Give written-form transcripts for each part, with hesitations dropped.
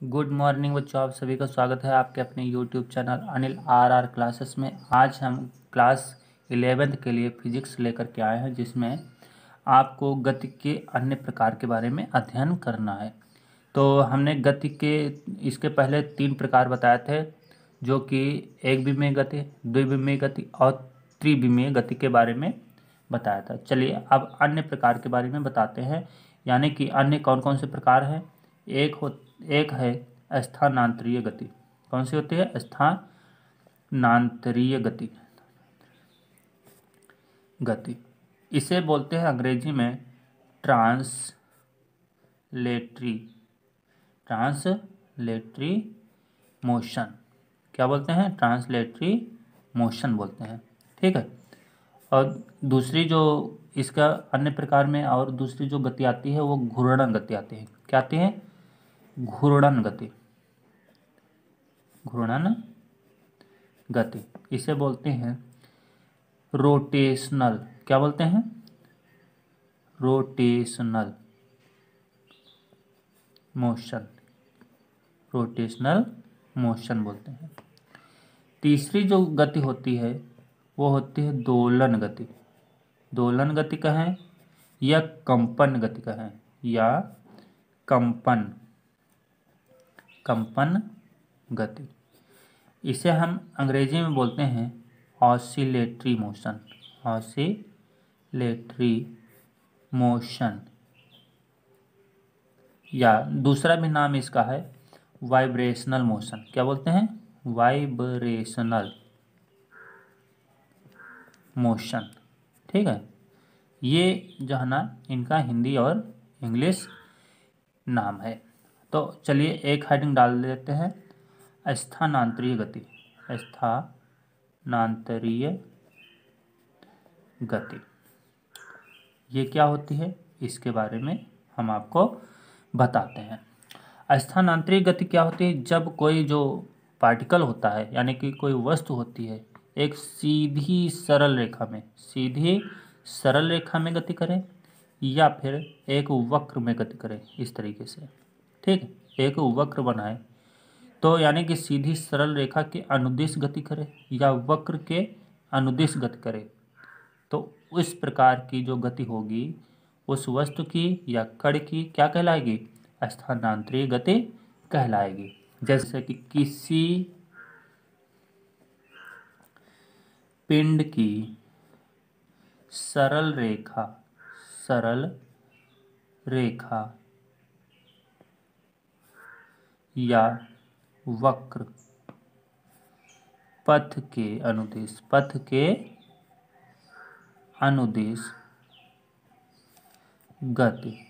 Good morning बच्चों, आप सभी का स्वागत है आपके अपने YouTube channel Anil R classes में। आज हम क्लास 11th के लिए फिजिक्स लेकर के आए हैं, जिसमें आपको गति के अन्य प्रकार के बारे में अध्ययन करना है। तो हमने गति के इसके पहले 3 प्रकार बताए थे, जो कि एक विमीय गति, द्विविमीय गति और त्रिविमीय गति के बारे में बताया था। चलिए अब अन्य प्रकार के बारे में बताते हैं, यानी कि अन्य कौन कौन से प्रकार हैं। एक है स्थानांतरीय गति। कौन सी होती है? स्थानांतरीय गति। इसे बोलते हैं अंग्रेजी में ट्रांसलेटरी मोशन। क्या बोलते हैं? ट्रांसलेटरी मोशन बोलते हैं। ठीक है। और दूसरी जो इसका अन्य प्रकार में और दूसरी जो गति आती है वो घूर्णन गति आती है। क्या आती है? घूर्णन गति। इसे बोलते हैं रोटेशनल। क्या बोलते हैं? रोटेशनल मोशन बोलते हैं। तीसरी जो गति होती है वो होती है दोलन गति। दोलन गति कहें या कंपन गति कहें, या कंपन गति। इसे हम अंग्रेजी में बोलते हैं ऑसिलेटरी मोशन, या दूसरा भी नाम इसका है वाइब्रेशनल मोशन। क्या बोलते हैं? Vibrational motion. ठीक है। ये जो है ना, इनका हिंदी और इंग्लिश नाम है। तो चलिए एक हेडिंग डाल देते हैं, स्थानांतरीय गति। ये क्या होती है, इसके बारे में हम आपको बताते हैं। स्थानांतरीय गति क्या होती है? जब कोई जो पार्टिकल होता है, यानी कि कोई वस्तु होती है, एक सीधी सरल रेखा में गति करे, या फिर एक वक्र में गति करे, इस तरीके से। ठीक है। एक वक्र बनाए तो यानी कि सीधी सरल रेखा के अनुदिश गति करे या वक्र के अनुदिश गति करे, तो उस प्रकार की जो गति होगी उस वस्तु की या कण की क्या कहलाएगी? स्थानांतरीय गति कहलाएगी। जैसे कि किसी पिंड की सरल रेखा या वक्र पथ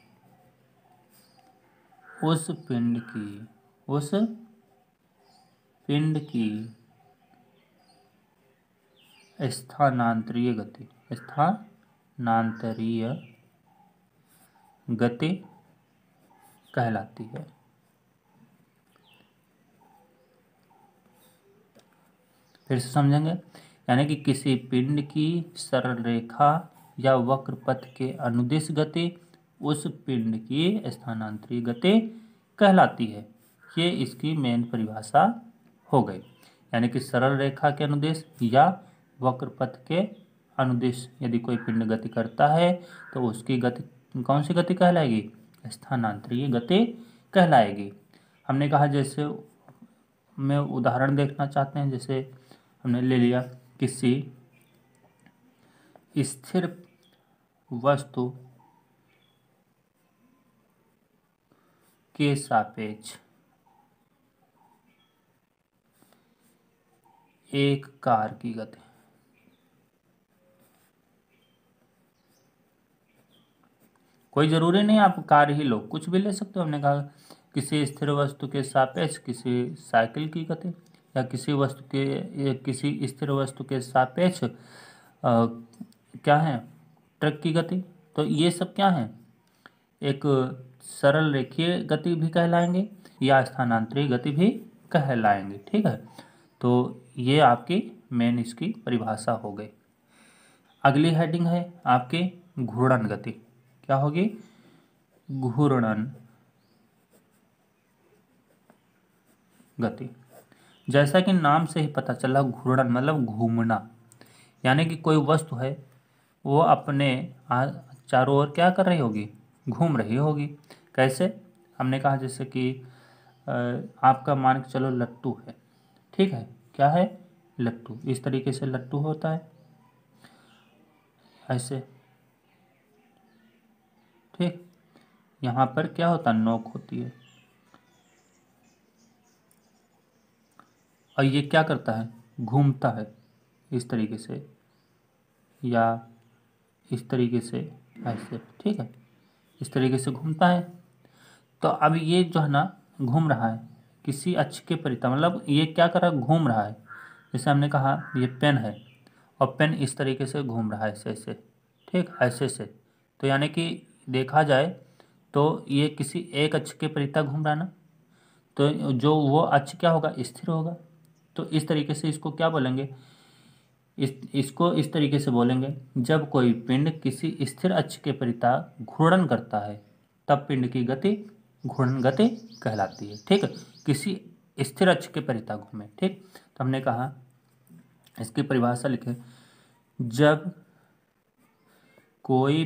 के अनुदिश गति उस पिंड की स्थानांतरीय गति कहलाती है। फिर से समझेंगे, यानी कि किसी पिंड की सरल रेखा या वक्र पथ के अनुदिश गति उस पिंड की स्थानांतरीय गति कहलाती है। ये इसकी मेन परिभाषा हो गई। यानी कि सरल रेखा के अनुदिश या वक्र पथ के अनुदिश यदि कोई पिंड गति करता है तो उसकी गति कौन सी गति कहलाएगी? स्थानांतरीय गति कहलाएगी। हमने कहा, जैसे में उदाहरण देखना चाहते हैं, जैसे हमने ले लिया किसी स्थिर वस्तु के सापेक्ष एक कार की गति। कोई जरूरी नहीं आप कार ही लो, कुछ भी ले सकते हो। हमने कहा किसी स्थिर वस्तु के सापेक्ष किसी साइकिल की गति, या किसी स्थिर वस्तु के सापेक्ष क्या है? ट्रक की गति। तो ये सब क्या है? एक सरल रेखीय गति भी कहलाएंगे या स्थानांतरीय गति भी कहलाएंगे। ठीक है। तो ये आपकी मेन इसकी परिभाषा हो गई। अगली हेडिंग है आपकी घूर्णन गति। क्या होगी? घूर्णन गति। जैसा कि नाम से ही पता चला, घूर्णन मतलब घूमना, यानी कि कोई वस्तु है वो अपने चारों ओर क्या कर रही होगी, घूम रही होगी। कैसे, हमने कहा जैसे कि आपका मान के चलो लट्टू है, ठीक है, क्या है, लट्टू। इस तरीके से लट्टू होता है, ऐसे, ठीक। यहाँ पर क्या होता है, नोक होती है, और ये क्या करता है, घूमता है इस तरीके से या इस तरीके से, ऐसे, ठीक है, इस तरीके से घूमता है। तो अब ये जो है ना घूम रहा है किसी अक्ष के परितः, मतलब ये क्या कर रहा है, घूम रहा है। जैसे हमने कहा ये पेन है और पेन इस तरीके से घूम रहा है, ऐसे ऐसे, ठीक, ऐसे से। तो यानी कि देखा जाए तो ये किसी एक अक्ष के परितः घूम रहा है ना, तो जो वो अक्ष क्या होगा, स्थिर होगा। तो इस तरीके से इसको क्या बोलेंगे, इसको इस तरीके से बोलेंगे, जब कोई पिंड किसी स्थिर अक्ष के परितः घूर्णन करता है तब पिंड की गति घूर्णन गति कहलाती है, ठीक है, किसी स्थिर अक्ष के परितः घूमे, ठीक। तो हमने कहा इसकी परिभाषा लिखे, जब कोई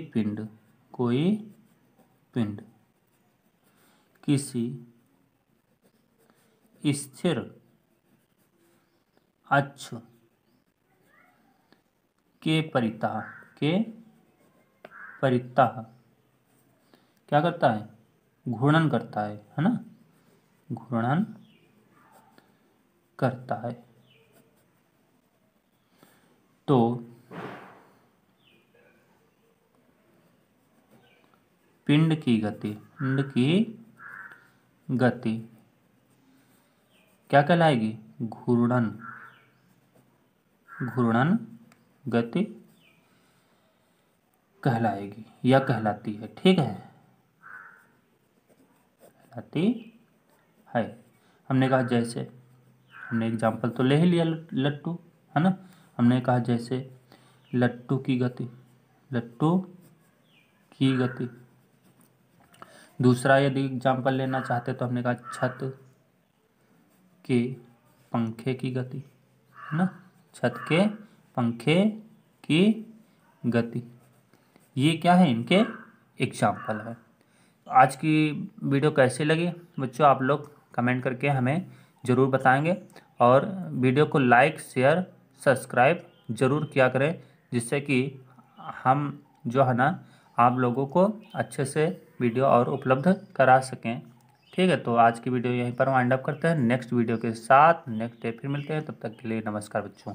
पिंड किसी स्थिर अक्ष के परितः क्या करता है, घूर्णन करता है ना, घूर्णन करता है, तो पिंड की गति क्या कहलाएगी, घूर्णन गति कहलाएगी या कहलाती है, ठीक है, कहलाती है। हमने कहा जैसे, हमने एग्जाम्पल तो ले ही लिया लट्टू, है ना। हमने कहा जैसे लट्टू की गति। दूसरा यदि एग्जाम्पल लेना चाहते तो हमने कहा छत के पंखे की गति, है ना, छत के पंखे की गति। ये क्या है, इनके एग्जाम्पल है। आज की वीडियो कैसी लगी बच्चों, आप लोग कमेंट करके हमें ज़रूर बताएंगे, और वीडियो को लाइक शेयर सब्सक्राइब ज़रूर किया करें, जिससे कि हम जो है ना आप लोगों को अच्छे से वीडियो और उपलब्ध करा सकें, ठीक है। तो आज की वीडियो यहीं पर वाइंड अप करते हैं, नेक्स्ट वीडियो के साथ नेक्स्ट डे फिर मिलते हैं, तब तक के लिए नमस्कार बच्चों।